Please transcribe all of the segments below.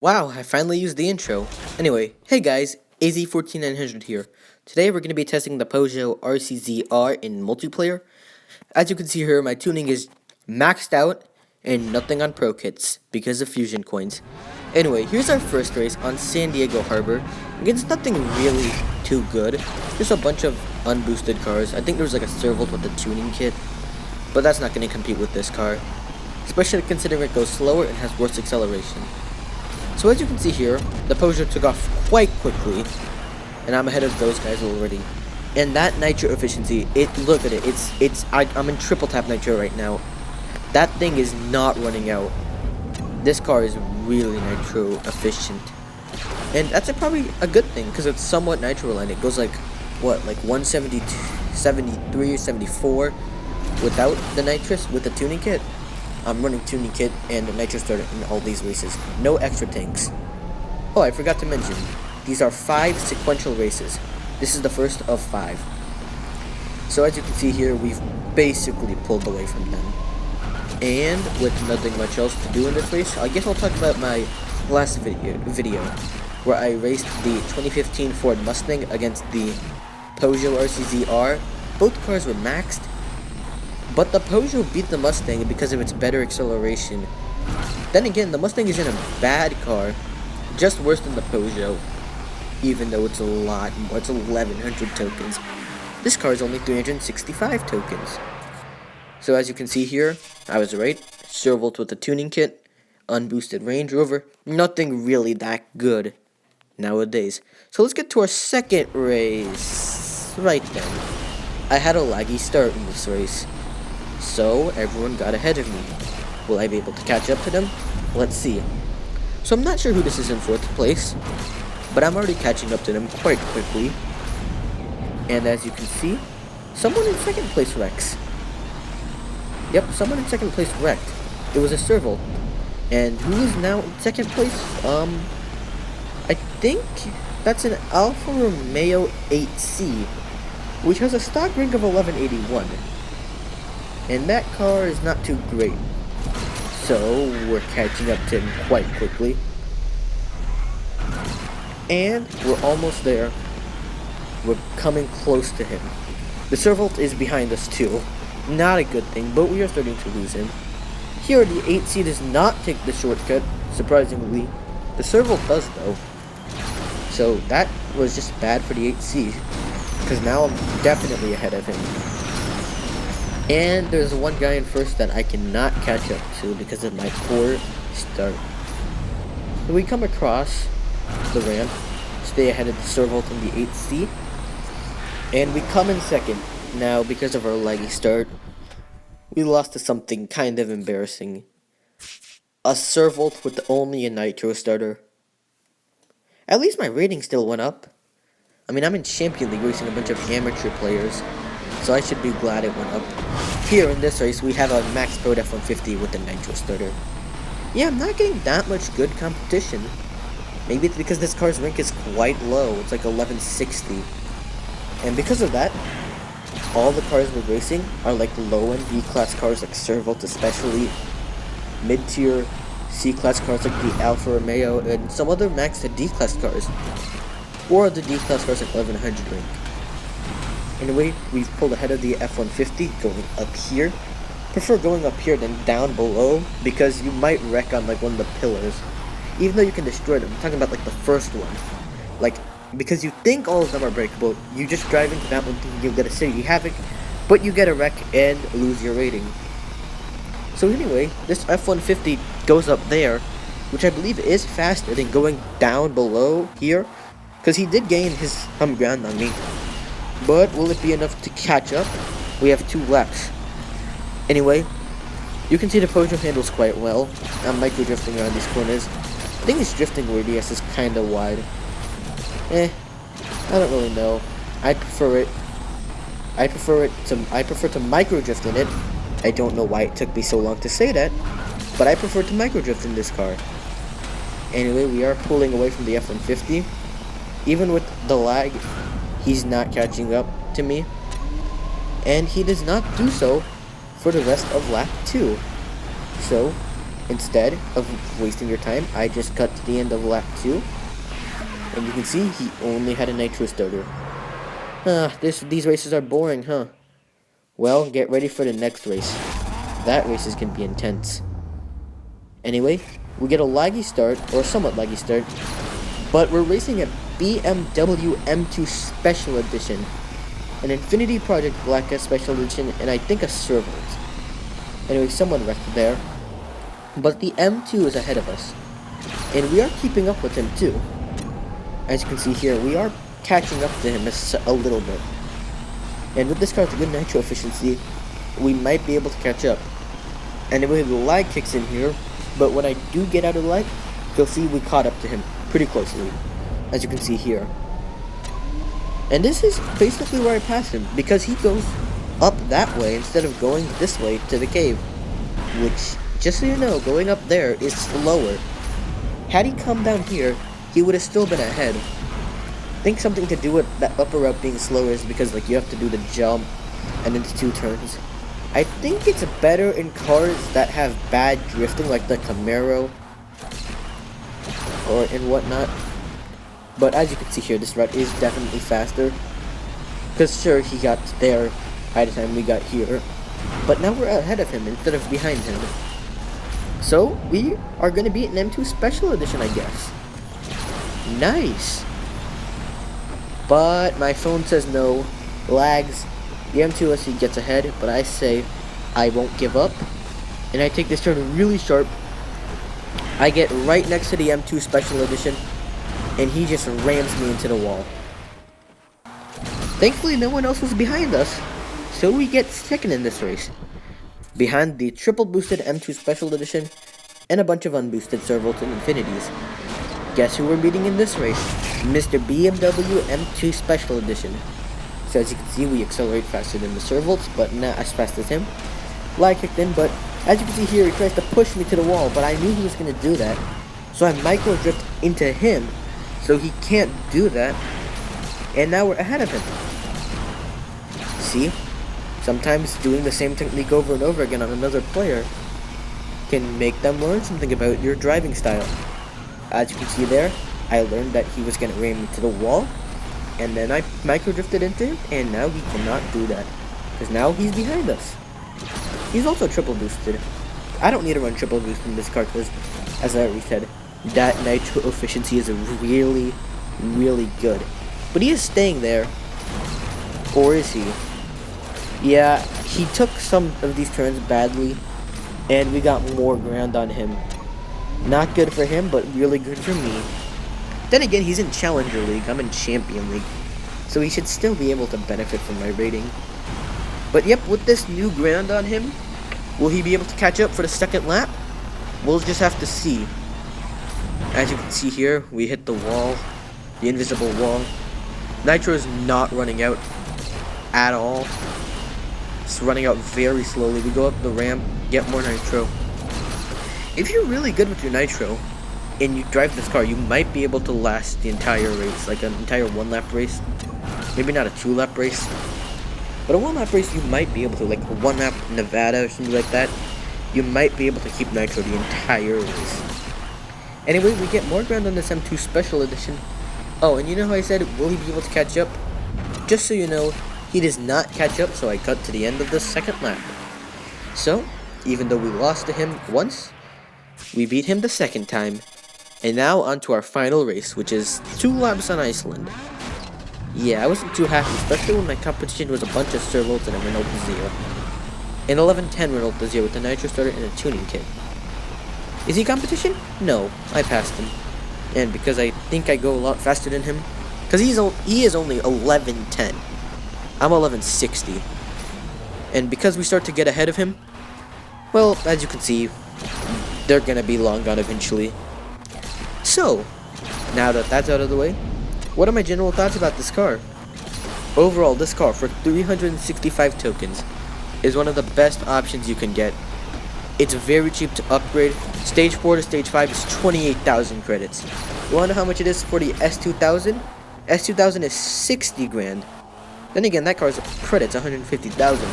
Wow, I finally used the intro. Anyway, hey guys, AZ14900 here. Today we're going to be testing the Peugeot RCZ R in multiplayer. As you can see here, my tuning is maxed out and nothing on Pro Kits because of fusion coins. Anyway, here's our first race on San Diego Harbor. Against nothing really too good. Just a bunch of unboosted cars. I think there was like a Servolt with a tuning kit, but that's not going to compete with this car. Especially considering it goes slower and has worse acceleration. So as you can see here, the Peugeot took off quite quickly, and I'm ahead of those guys already. And that nitro efficiency, look at it, I'm in triple tap nitro right now. That thing is not running out. This car is really nitro efficient. And that's probably a good thing, because it's somewhat nitro aligned. It goes like, what, like 172, 73 or 74 without the nitrous, with the tuning kit. I'm running tuning kit and the nitro starter in all these races. No extra tanks. Oh, I forgot to mention, these are 5 sequential races. This is the first of 5. So as you can see here, we've basically pulled away from them. And with nothing much else to do in this race, I guess I'll talk about my last video where I raced the 2015 Ford Mustang against the Peugeot RCZ R. Both cars were maxed, but the Peugeot beat the Mustang because of its better acceleration. Then again, the Mustang is in a bad car, just worse than the Peugeot, even though it's a lot more. It's 1,100 tokens. This car is only 365 tokens. So as you can see here, I was right. Servolt with the tuning kit, unboosted Range Rover, nothing really that good nowadays. So let's get to our second race. Right then, I had a laggy start in this race, so everyone got ahead of me. Will I be able to catch up to them? Let's see. So I'm not sure who this is in 4th place, but I'm already catching up to them quite quickly. And as you can see, someone in 2nd place wrecks. Yep, someone in 2nd place wrecked. It was a Servolt. And who is now in 2nd place? I think that's an Alfa Romeo 8C, which has a stock rank of 1181. And that car is not too great. So we're catching up to him quite quickly. And we're almost there. We're coming close to him. The Servolt is behind us too. Not a good thing, but we are starting to lose him. Here the 8C does not take the shortcut, surprisingly. The Servolt does though. So that was just bad for the 8C, because now I'm definitely ahead of him. And there's one guy in 1st that I cannot catch up to because of my poor start. So we come across the ramp, stay ahead of the Servolt and the 8C, and we come in 2nd. Now, because of our laggy start, we lost to something kind of embarrassing. A Servolt with only a nitro starter. At least my rating still went up. I mean, I'm in Champion League racing a bunch of amateur players, so I should be glad it went up. Here in this race, we have a Max Pro F-150 with a nitro starter. Yeah, I'm not getting that much good competition. Maybe it's because this car's rank is quite low. It's like 1160. And because of that, all the cars we're racing are like low-end B-class cars like Servolt, especially mid-tier C-class cars like the Alfa Romeo and some other maxed D-class cars, or the D-class cars like 1100 rank. Anyway, we've pulled ahead of the F-150 going up here. Prefer going up here than down below, because you might wreck on like one of the pillars. Even though you can destroy them, I'm talking about like the first one. Like, because you think all of them are breakable, you just drive into that one thinking you'll get a city havoc, but you get a wreck and lose your rating. So anyway, this F-150 goes up there, which I believe is faster than going down below here, because he did gain his some ground on me. But will it be enough to catch up? We have 2 laps. Anyway, you can see the Peugeot handles quite well. I'm micro drifting around these corners. I think this drifting radius is kinda wide. I don't really know. I prefer to micro drift in it. I don't know why it took me so long to say that, but I prefer to micro drift in this car. Anyway, we are pulling away from the F-150. Even with the lag, he's not catching up to me, and he does not do so for the rest of lap 2. So Instead of wasting your time, I just cut to the end of lap 2. And you can see he only had a nitro starter. These races are boring, huh? Well, get ready for the next race. That race is going to be intense. Anyway, we get a laggy start, or somewhat laggy start, but we're racing a BMW M2 Special Edition, an Infinity Project Black S Special Edition, and I think a Servant. Anyway, someone wrecked there. But the M2 is ahead of us, and we are keeping up with him too. As you can see here, we are catching up to him a little bit. And with this car with good nitro efficiency, we might be able to catch up. Anyway, the lag kicks in here, but when I do get out of lag, you'll see we caught up to him pretty closely, as you can see here. And this is basically where I passed him, because he goes up that way instead of going this way to the cave, which, just so you know, going up there is slower. Had he come down here, he would have still been ahead. I think something to do with that upper route being slower is because you have to do the jump and then the 2 turns. I think it's better in cars that have bad drifting, like the Camaro or and whatnot. But as you can see here, this route is definitely faster. Because sure, he got there by the time we got here, but now we're ahead of him instead of behind him. So we are going to be an M2 Special Edition, I guess. Nice. But my phone says no. Lags. The M2 SE gets ahead, but I say I won't give up. And I take this turn really sharp. I get right next to the M2 Special Edition, and he just rams me into the wall. Thankfully, no one else was behind us, so we get second in this race, behind the triple boosted M2 Special Edition and a bunch of unboosted Servals and Infinities. Guess who we're beating in this race? Mr. BMW M2 Special Edition. So as you can see, we accelerate faster than the Servals, but not as fast as him. Lag kicked in, but as you can see here, he tries to push me to the wall, but I knew he was going to do that. So I micro drift into him, so he can't do that. And now we're ahead of him. See? Sometimes doing the same technique over and over again on another player can make them learn something about your driving style. As you can see there, I learned that he was going to ram me to the wall, and then I micro drifted into him, and now he cannot do that, because now he's behind us. He's also triple boosted. I don't need to run triple boost in this car, because, as I already said, that nitro efficiency is really, really good. But he is staying there, or is he? Yeah, he took some of these turns badly, and we got more ground on him. Not good for him, but really good for me. Then again, he's in Challenger League, I'm in Champion League, so he should still be able to benefit from my rating. But yep, with this new ground on him, will he be able to catch up for the second lap? We'll just have to see. As you can see here, we hit the wall, the invisible wall. Nitro is not running out at all. It's running out very slowly. We go up the ramp, get more nitro. If you're really good with your nitro, and you drive this car, you might be able to last the entire race, like an entire 1-lap race. Maybe not a 2-lap race, but a 1-lap race you might be able to, like a 1-lap Nevada or something like that. You might be able to keep nitro the entire race. Anyway, we get more ground on this M2 Special Edition. Oh, and you know how I said, will he be able to catch up? Just so you know, he does not catch up, so I cut to the end of the second lap. So, even though we lost to him once, we beat him the second time. And now on to our final race, which is 2 laps on Iceland. Yeah, I wasn't too happy, especially when my competition was a bunch of Servals and a Renault Desire. An 1110 Renault Desire with a nitro starter and a tuning kit. Is he competition? No, I passed him. And because I think I go a lot faster than him, because he is only 1110. I'm 1160. And because we start to get ahead of him, well, as you can see, they're gonna be long gone eventually. So, now that that's out of the way, what are my general thoughts about this car? Overall, this car, for 365 tokens, is one of the best options you can get. It's very cheap to upgrade. Stage 4 to Stage 5 is 28,000 credits. You wanna know how much it is for the S2000? S2000 is 60 grand. Then again, that car's credits 150,000.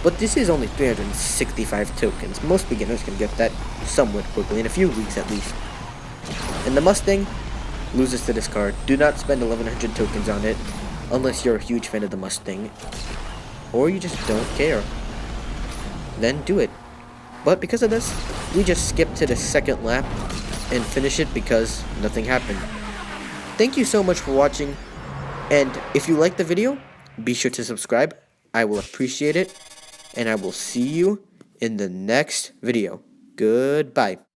But this is only 365 tokens. Most beginners can get that somewhat quickly, in a few weeks at least. And the Mustang loses to this card. Do not spend 1100 tokens on it unless you're a huge fan of the Mustang, or you just don't care. Then do it. But because of this, we just skip to the second lap and finish it because nothing happened. Thank you so much for watching, and if you liked the video, be sure to subscribe. I will appreciate it, and I will see you in the next video. Goodbye.